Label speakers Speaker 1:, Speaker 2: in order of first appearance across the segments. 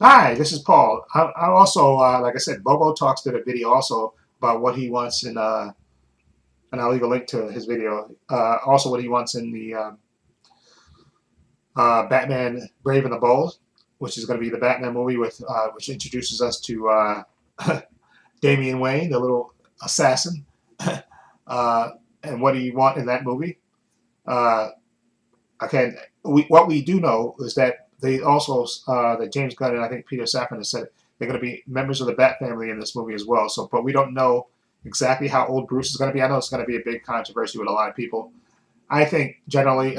Speaker 1: Hi, this is Paul. I also, like I said, Bobo Talks did a video also about what he wants in, and I'll leave a link to his video. Also, what he wants in the Batman Brave and the Bold, which is going to be the Batman movie with, which introduces us to Damian Wayne, the little assassin, uh, and what do you want in that movie? Uh, okay, what we do know is that they also that James Gunn and I think Peter Safran has said they're going to be members of the Bat family in this movie as well. So, but we don't know exactly how old Bruce is going to be. I know it's going to be a big controversy with a lot of people. I think generally,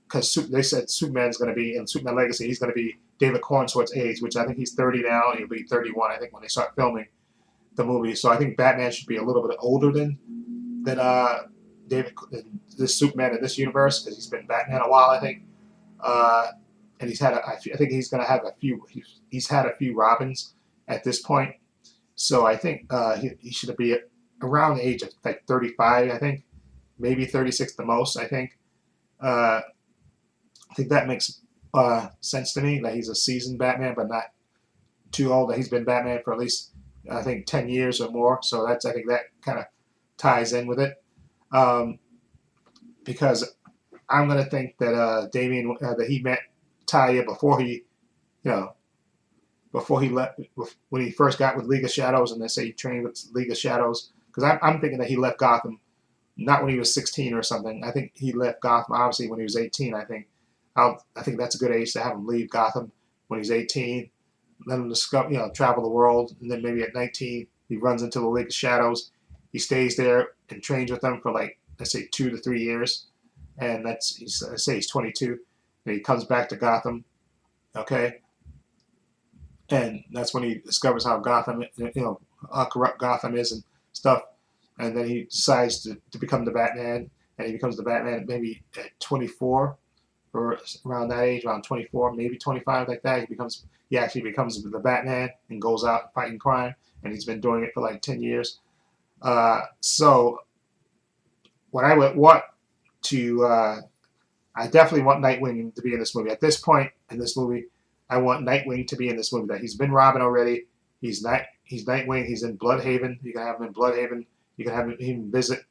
Speaker 1: because they said Superman's going to be in Superman Legacy, he's going to be David Cornsworth's age, which I think he's 30 now. He'll be 31, I think, when they start filming the movie. So I think Batman should be a little bit older than David, this Superman in this universe, because he's been Batman a while, I think. Uh, and he's had, I think he's going to have a few. He's had a few Robins at this point, so I think he should be around the age of like 35. I think maybe 36 the most. Uh, I think that makes sense to me. That he's a seasoned Batman, but not too old. That he's been Batman for at least I think 10 years or more. So that's I think that kind of ties in with it, um, because I'm going to think that Damien that he met Talia before you know, before he left when he first got with League of Shadows, and they say he trained with League of Shadows. Because I'm thinking that he left Gotham not when he was 16 or something. I think he left Gotham obviously when he was 18. I think that's a good age to have him leave Gotham when he's 18. Let him discover, travel the world, and then maybe at 19 he runs into the League of Shadows. He stays there and trains with them for like let's say 2 to 3 years, and let's say he's 22, and he comes back to Gotham. Okay, and that's when he discovers how how corrupt Gotham is and stuff. And then he decides to become the Batman, and he becomes the Batman maybe at 24 or around that age, around 24, maybe 25, like that. He actually becomes the Batman and goes out fighting crime, and he's been doing it for like 10 years. So what I would want to I definitely want Nightwing to be in this movie. At this point in this movie, I want Nightwing to be in this movie. That he's been Robin already. He's Nightwing. He's in Bloodhaven. You can have him in Bloodhaven. You can have him even visit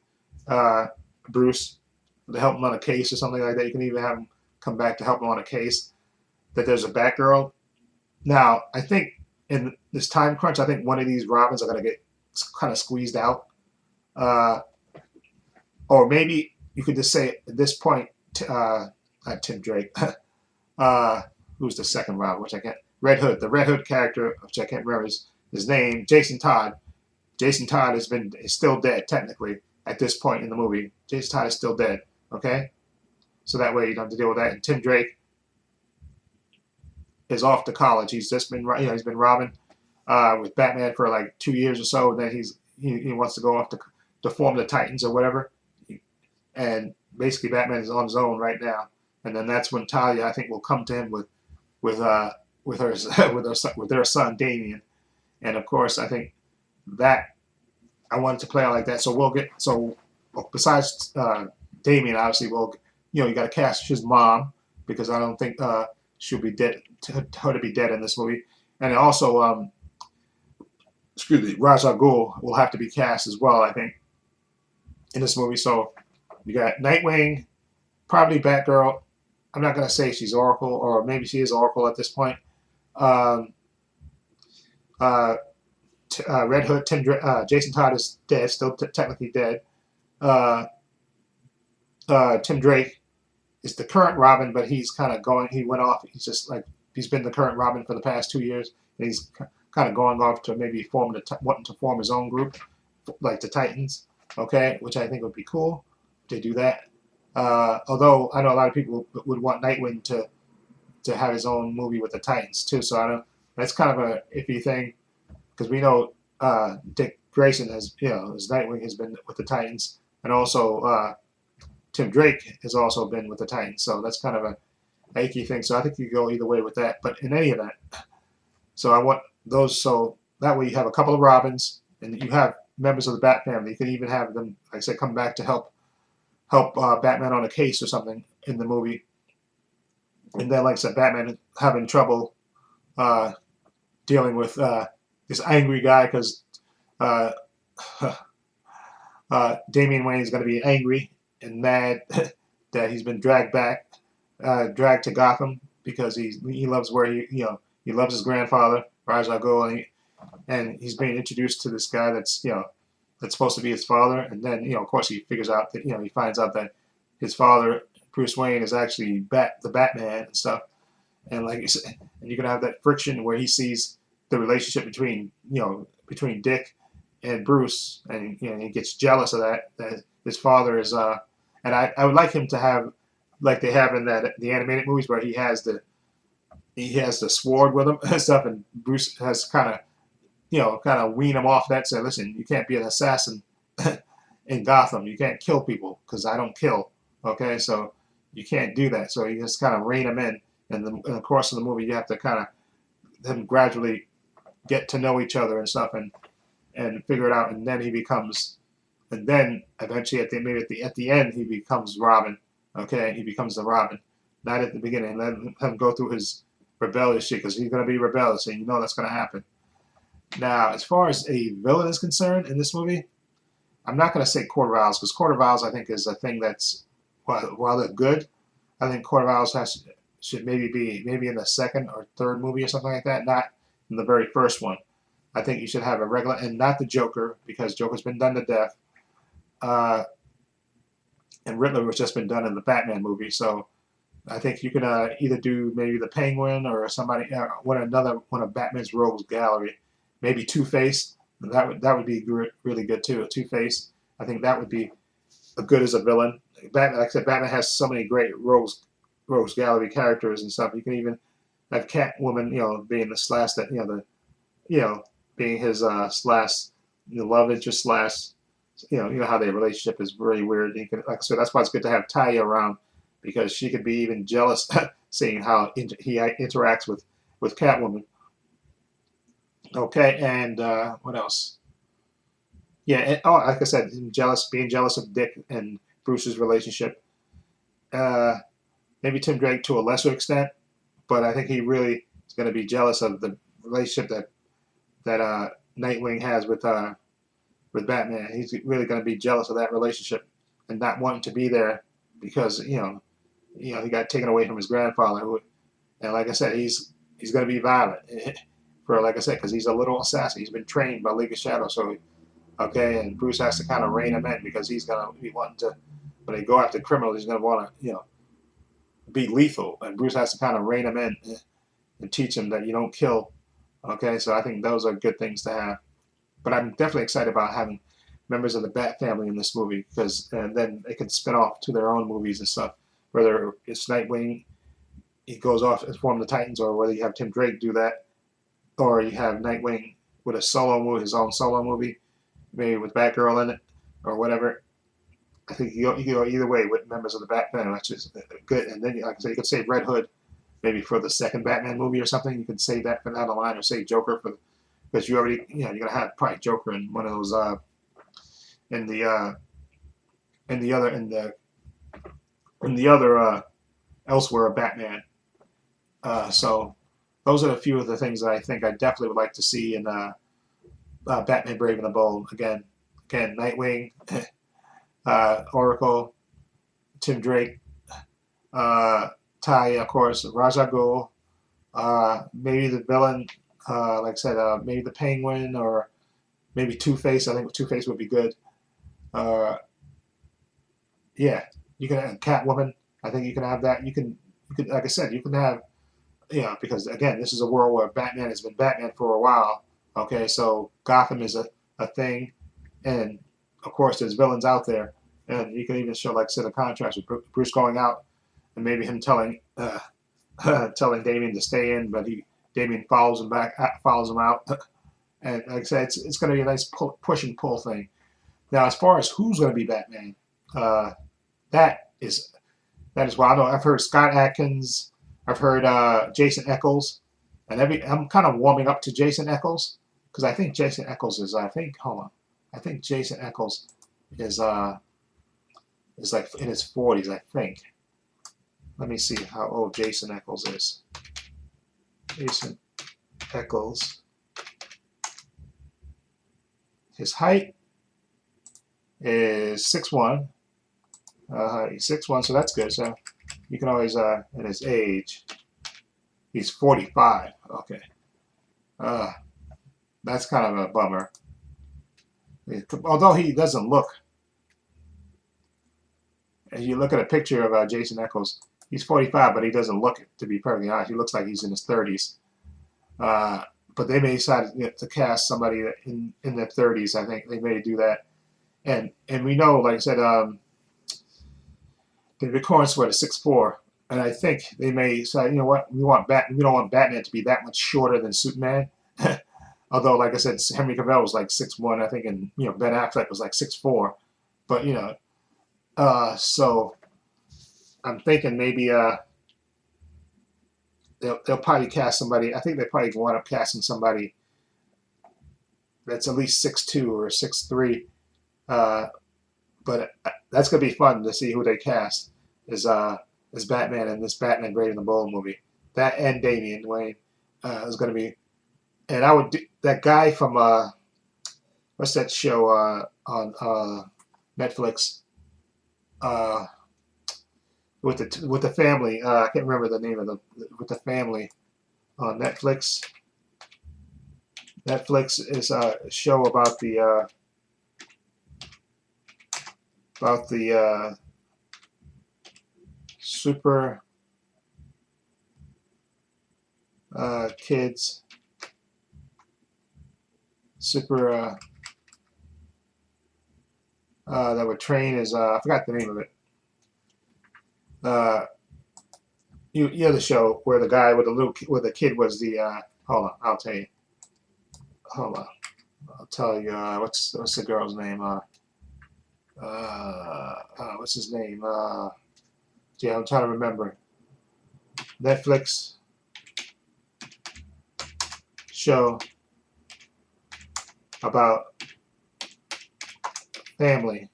Speaker 1: uh, Bruce to help him on a case or something like that. You can even have him come back to help him on a case. That there's a Batgirl. Now, I think in this time crunch, I think one of these Robins are going to get kind of squeezed out. Uh, or maybe you could just say at this point, not Tim Drake, uh, who's the second Robin, which I can't. Red Hood, the Red Hood character, which I can't remember his name, Jason Todd. Jason Todd is still dead technically at this point in the movie. Jason Todd is still dead. Okay, so that way you don't have to deal with that. And Tim Drake is off to college. He's just been he's been Robin with Batman for like 2 years or so. And then he wants to go off to form the Titans or whatever. And basically Batman is on his own right now. And then that's when Talia I think will come to him with uh with her with their son Damien. And of course I think that I wanted to play out like that. So we'll get besides Damien, obviously we'll you got to cast his mom because I don't think she'll be dead. Her to be dead in this movie, and also excuse me, Ra's al Ghul will have to be cast as well. I think in this movie. So you got Nightwing, probably Batgirl. I'm not gonna say she's Oracle, or maybe she is Oracle at this point. Um, uh, Red Hood, Jason Todd is dead, still technically dead. Uh, Tim Drake is the current Robin, but he's kind of going. He went off. He's just like he's been the current Robin for the past 2 years, and he's kind of going off to maybe wanting to form his own group, like the Titans. Okay, which I think would be cool to do that. Although I know a lot of people would want Nightwing to have his own movie with the Titans too. So I know that's kind of a iffy thing because we know Dick Grayson has his Nightwing has been with the Titans, and also Tim Drake has also been with the Titans. So that's kind of a icky thing. So I think you could go either way with that. But in any event, so I want those. So that way you have a couple of Robins, and you have members of the Bat family. You can even have them, like I said, come back to help Batman on a case or something in the movie. And then, like I said, Batman having trouble uh, dealing with this angry guy because uh, Damian Wayne is going to be angry and mad that he's been dragged to Gotham because he loves where he loves his grandfather Ra's al Ghul, and he's being introduced to this guy that's supposed to be his father, and then of course he figures out that he finds out that his father Bruce Wayne is actually the Batman and stuff, and like you said, and you're gonna have that friction where he sees the relationship between Dick and Bruce, and he gets jealous of that his father is and I would like him to have like they have in the animated movies where he has the sword with him and stuff, and Bruce has kind of wean him off that. Say, listen, you can't be an assassin in Gotham. You can't kill people because I don't kill. Okay, so you can't do that. So you just kind of rein him in. And in the course of the movie, you have to kind of them gradually get to know each other and stuff, and figure it out. And then and then eventually at the end, he becomes Robin. Okay, he becomes the Robin, not at the beginning. Let him go through his rebellious shit because he's going to be rebellious, and that's going to happen. Now, as far as a villain is concerned in this movie, I'm not going to say Court of Owls because Court of Owls I think is a thing that's while they're good, I think Court of Owls should maybe in the second or third movie or something like that, not in the very first one. I think you should have a regular and not the Joker because Joker's been done to death, and Riddler was just been done in the Batman movie. So I think you could either do maybe the Penguin or somebody one of Batman's rogues gallery, maybe Two-Face. That would be really good too. Two-Face, I think that would be good as a villain. Batman, like I said, Batman has so many great rogues gallery characters and stuff. You can even have Catwoman, being the slash that being his slash love interest slash. How their relationship is very weird. You can, like I said, that's why it's good to have Talia around because she could be even jealous seeing how he interacts with Catwoman. Okay, and what else? Yeah, like I said, being jealous of Dick and Bruce's relationship. Uh, Maybe Tim Drake to a lesser extent, but I think he really is going to be jealous of the relationship that Nightwing has with Batman. He's really going to be jealous of that relationship and not wanting to be there because he got taken away from his grandfather. And like I said, he's going to be violent for like I said because he's a little assassin. He's been trained by League of Shadows, so okay, and Bruce has to kind of rein him in because he's going to be wanting to when they go after criminals, he's going to want to be lethal, and Bruce has to kind of rein him in and teach him that you don't kill. Okay, so I think those are good things to have. But I'm definitely excited about having members of the Bat family in this movie because then they can spin off to their own movies and stuff. Whether it's Nightwing, he goes off and form the Titans, or whether you have Tim Drake do that, or you have Nightwing with a solo movie, his own solo movie, maybe with Batgirl in it, or whatever. I think you can go either way with members of the Bat family, which is good. And then, like I said, you could save Red Hood maybe for the second Batman movie or something. You could save that for down the line, or save Joker for because you already you're gonna have probably Joker in one of those in the other elsewhere Batman. So those are a few of the things that I think I definitely would like to see in Batman Brave and the Bold. Again, Nightwing, Oracle, Tim Drake, Talia, of course, Ra's al Ghul, maybe the villain, like I said, maybe the Penguin or maybe Two-Face. I think Two-Face would be good. Yeah, you can have Catwoman. I think you can have that. You can, like I said, you can have, because again, this is a world where Batman has been Batman for a while. Okay, so Gotham is a thing, and of course, there's villains out there, and you can even show, like I said, a contrast with Bruce going out, and maybe him telling telling Damian to stay in, but Damian follows him out, and like I said, it's going to be a nice push and pull thing. Now, as far as who's going to be Batman, that is wild. I've heard Scott Adkins, I've heard Jason Eccles, and I'm kind of warming up to Jason Eccles because I think Jason Eccles is I think Jason Eccles is like in his 40s, I think. Let me see how old Jason Eccles is. Jason Eccles. his height is 6'1". He's 6'1", so that's good. So you can always, and his age, he's 45. Okay. That's kind of a bummer. Although he doesn't look, if you look at a picture of Jason Eccles, he's 45, but he doesn't look, to be perfectly honest, he looks like he's in his 30s. But they may decide to cast somebody in their 30s. I think they may do that. And we know, like I said, David Cornsworth is 6'4", and I think they may say, you know what, we don't want Batman to be that much shorter than Superman. Although, like I said, Henry Cavill was like 6'1", I think, and Ben Affleck was like 6'4". But so I'm thinking maybe they'll probably cast somebody. I think they probably wind up casting somebody that's at least 6'2" or 6'3". But that's gonna be fun to see who they cast as Batman in this Batman Brave and the Bold movie. That and Damian Wayne is gonna be. And I would do that guy from what's that show on Netflix with the family. I can't remember the name of with the family on Netflix. Netflix is a show about the super kids, super that would train as I forgot the name of it. You know the show where the guy with the kid was the hold on, I'll tell you. Hold on, I'll tell you. What's the girl's name? What's his name? Yeah, I'm trying to remember. Netflix show about family.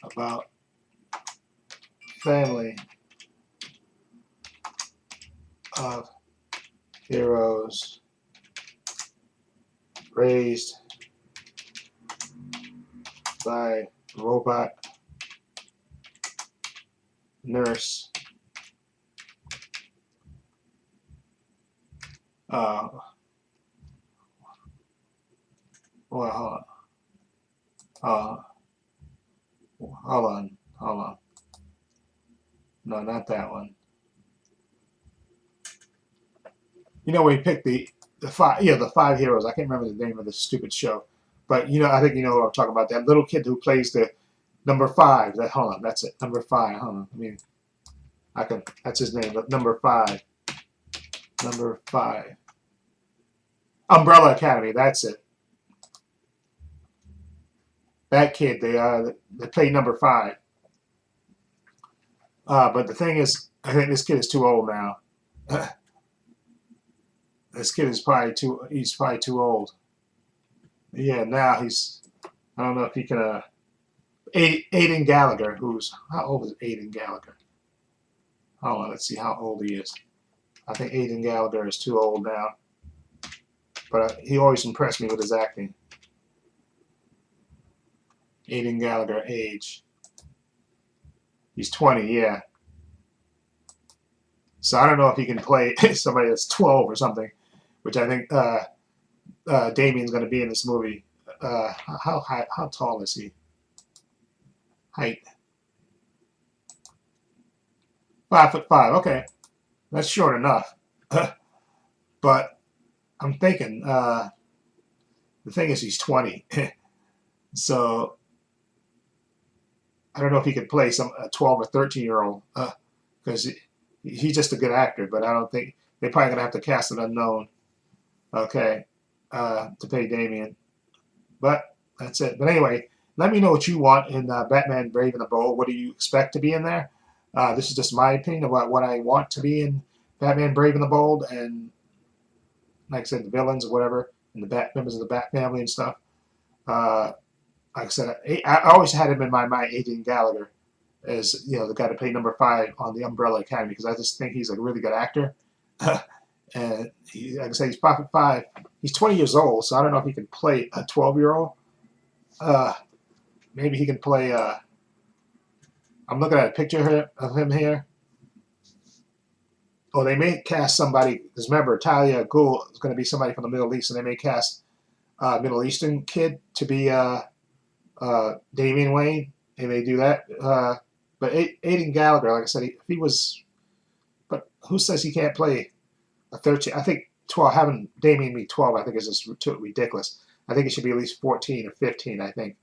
Speaker 1: About family of heroes raised by robot nurse. Well, hold on. No, not that one. We picked the five, the five heroes. I can't remember the name of the stupid show, but I think you know what I'm talking about. That little kid who plays the number 5. Hold on, that's it. Number 5. Hold on. That's his name. But number 5. Number 5. Umbrella Academy. That's it. That kid. They play number 5. But the thing is, I think this kid is too old now. This kid is probably too. He's probably too old. Yeah, now he's. I don't know if he can. Aidan Gallagher. How old is Aidan Gallagher? Hold on, let's see how old he is. I think Aidan Gallagher is too old now. But he always impressed me with his acting. Aidan Gallagher, age. He's 20, yeah. So I don't know if he can play somebody that's 12 or something, which I think Damian's going to be in this movie. How tall is he? Height. 5'5". Okay, that's short enough. But I'm thinking the thing is he's 20, so I don't know if he could play a 12 or 13-year-old because he's just a good actor. But I don't think they're probably gonna have to cast an unknown. Okay, to pay Damian. But that's it. But anyway, let me know what you want in Batman Brave and the Bold. What do you expect to be in there? This is just my opinion about what I want to be in Batman Brave and the Bold, and like I said, the villains or whatever, and the members of the Bat family and stuff. Like I said, I always had him in my mind, Aidan Gallagher, as the guy to play number 5 on the Umbrella Academy, because I just think he's a really good actor. And like I said, he's 5'5". He's 20 years old, so I don't know if he can play a 12-year-old. Maybe he can play. I'm looking at a picture of him here. Oh, they may cast somebody. Because remember, Talia Ghul is going to be somebody from the Middle East, and they may cast a Middle Eastern kid to be Damian Wayne. They may do that. But Aiden Gallagher, like I said, if he was. But who says he can't play a 13? I think 12. Having Damian be 12, I think is just ridiculous. I think it should be at least 14 or 15. I think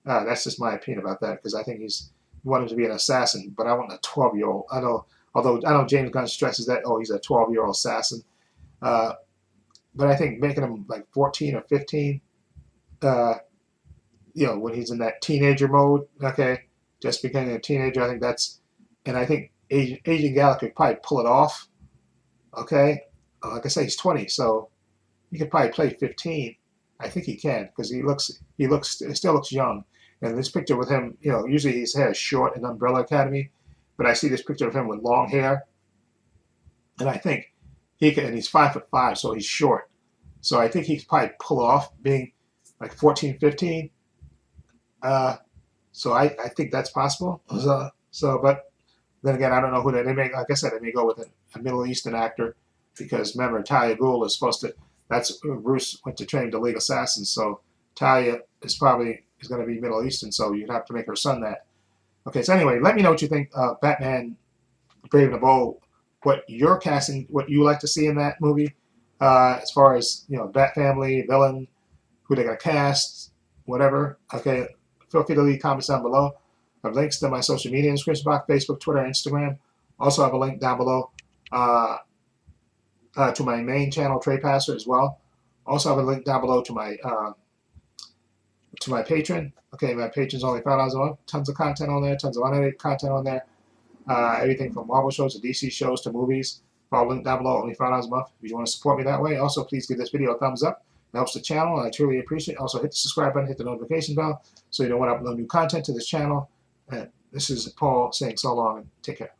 Speaker 1: that's just my opinion about that because I think he's wanted to be an assassin, but I want a 12-year-old. Although I know James Gunn stresses that he's a 12-year-old assassin, but I think making him like 14 or 15, when he's in that teenager mode, okay, just becoming a teenager, I think that's, and I think Agent Gallagher could probably pull it off, okay. Like I say, he's 20, so he could probably play 15. I think he can because he still looks young. And this picture with him, usually his hair is short in Umbrella Academy, but I see this picture of him with long hair, and I think he can. And he's 5'5", so he's short. So I think he could probably pull off being like 14, 15. So I think that's possible. But then again, I don't know who they may. Like I said, they may go with a Middle Eastern actor because remember, Talia Ghul is supposed to. That's Bruce went to train the League of Assassins, so Talia is going to be Middle Eastern, so you'd have to make her son that. Okay, so anyway, let me know what you think of Batman Brave and the Bold, what you're casting, what you like to see in that movie, as far as, Bat family, villain, who they're going to cast, whatever. Okay, feel free to leave comments down below. I have links to my social media in the description box, Facebook, Twitter, Instagram. Also have a link down below to my main channel, Trepacer, as well. Also have a link down below to my Patreon. Okay, my Patreon's only $5 a month. Tons of content on there, tons of unedited content on there. Everything from Marvel shows to DC shows to movies. Follow link down below, only $5 a month. If you want to support me that way, also please give this video a thumbs up. It helps the channel, and I truly appreciate it. Also hit the subscribe button, hit the notification bell, so you know when I upload new content to this channel. And this is Paul saying so long and take care.